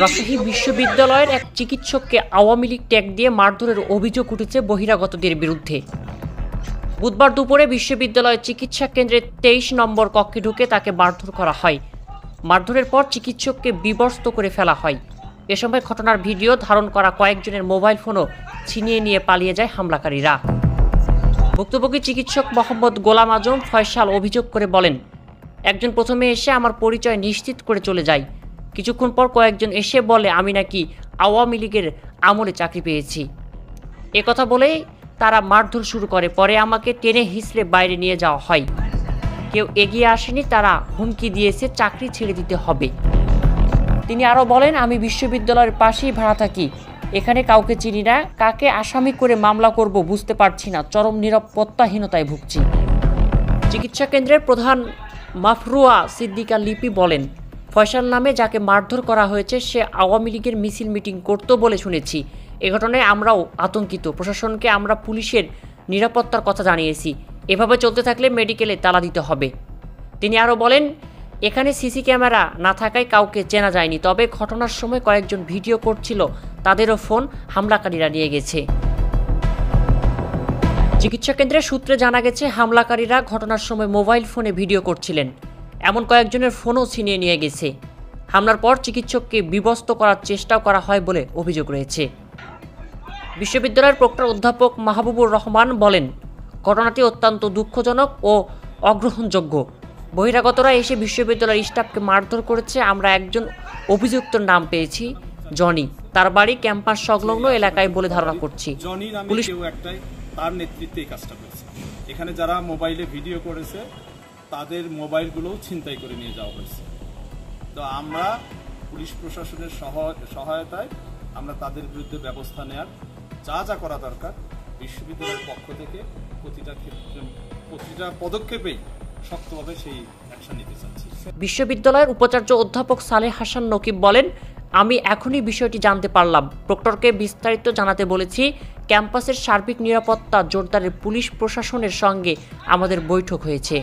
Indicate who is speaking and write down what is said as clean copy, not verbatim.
Speaker 1: রাজশাহী বিশ্ববিদ্যালয়ের এক চিকিৎসককে আওয়ামী লীগ ট্যাগ দিয়ে মারধরের অভিযোগ উঠেছে বহিরাগতদের বিরুদ্ধে। বুধবার দুপুরে বিশ্ববিদ্যালয়ের চিকিৎসা কেন্দ্রের 23 নম্বর কক্ষে ঢুকে তাকে মারধর করা হয়। মারধরের পর চিকিৎসককে বিবস্ত্র করে ফেলা হয়। এ সময় ঘটনার ভিডিও ধারণ করা কয়েকজনের মোবাইল ফোনও ছিনিয়ে নিয়ে পালিয়ে যায় হামলাকারীরা। ভুক্তভোগী চিকিৎসক মোহাম্মদ গোলাম আজম ফয়সাল অভিযোগ করে বলেন, একজন প্রথমে এসে আমার পরিচয় নিশ্চিত করে চলে যায়। কিছুক্ষণ পর কয়েকজন এসে বলে আমি নাকি আওয়ামী লীগের আমলে চাকরি পেয়েছি। কথা বলেই তারা মারধর শুরু করে। পরে আমাকে টেনে হিঁচড়ে বাইরে নিয়ে যাওয়া হয়। কেউ এগিয়ে আসেনি, তারা হুমকি দিয়েছে চাকরি ছেড়ে দিতে হবে। তিনি আরও বলেন, আমি বিশ্ববিদ্যালয়ের পাশেই ভাড়া থাকি, এখানে কাউকে চিনি না, কাকে আসামি করে মামলা করব বুঝতে পারছি না, চরম নিরাপত্তাহীনতায় ভুগছি। চিকিৎসা কেন্দ্রের প্রধান মাফরুয়া সিদ্দিকা লিপি বলেন, ফয়সাল নামে যাকে মারধর করা হয়েছে সে আওয়ামী লীগের মিছিল মিটিং করত বলে শুনেছি। এ ঘটনায় আমরাও আতঙ্কিত। প্রশাসনকে আমরা পুলিশের নিরাপত্তার কথা জানিয়েছি। এভাবে চলতে থাকলে মেডিকেলে তালা দিতে হবে। তিনি আরও বলেন, এখানে সিসি ক্যামেরা না থাকায় কাউকে চেনা যায়নি, তবে ঘটনার সময় কয়েকজন ভিডিও করছিল, তাদেরও ফোন হামলাকারীরা নিয়ে গেছে। চিকিৎসা কেন্দ্রের সূত্রে জানা গেছে হামলাকারীরা ঘটনার সময় মোবাইল ফোনে ভিডিও করছিলেন, এমন কয়েকজনের ফোনও ছিনিয়ে নিয়ে গেছে। হামলার পর চিকিৎসককে বিবস্ত্র করার চেষ্টাও করা হয় বলে অভিযোগ রয়েছে। বিশ্ববিদ্যালয়ের প্রক্টর অধ্যাপক মাহবুবুর রহমান বলেন, ঘটনাটি অত্যন্ত দুঃখজনক ও অগ্রহণযোগ্য। বহিরাগতরা এসে বিশ্ববিদ্যালয়ের স্টাফকে মারধর করেছে। আমরা একজন অভিযুক্তর নাম পেয়েছি, জনি, তার বাড়ি ক্যাম্পাস সংলগ্ন এলাকায় বলে ধারণা করছি।
Speaker 2: পুলিশ তার নেতৃত্বে এই কাজটা করেছে। এখানে যারা মোবাইলে ভিডিও করেছে তাদের মোবাইলগুলোও ছিনতাই করে নিয়ে যাওয়া হয়েছে। তো আমরা পুলিশ প্রশাসনের সহায়তায় আমরা তাদের বিরুদ্ধে ব্যবস্থা নেওয়ার যা করা দরকার বিশ্ববিদ্যালয়ের পক্ষ থেকে প্রতিটা পদক্ষেপেই শক্তভাবে সেই অ্যাকশন নিতে চাচ্ছি।
Speaker 1: বিশ্ববিদ্যালয়ের উপাচার্য অধ্যাপক সালেহ হাসান নকিব বলেন, আমি এখনই বিষয়টি জানতে পারলাম। প্রক্টরকে বিস্তারিত জানাতে বলেছি। ক্যাম্পাসের সার্বিক নিরাপত্তা জোরদারের পুলিশ প্রশাসনের সঙ্গে আমাদের বৈঠক হয়েছে।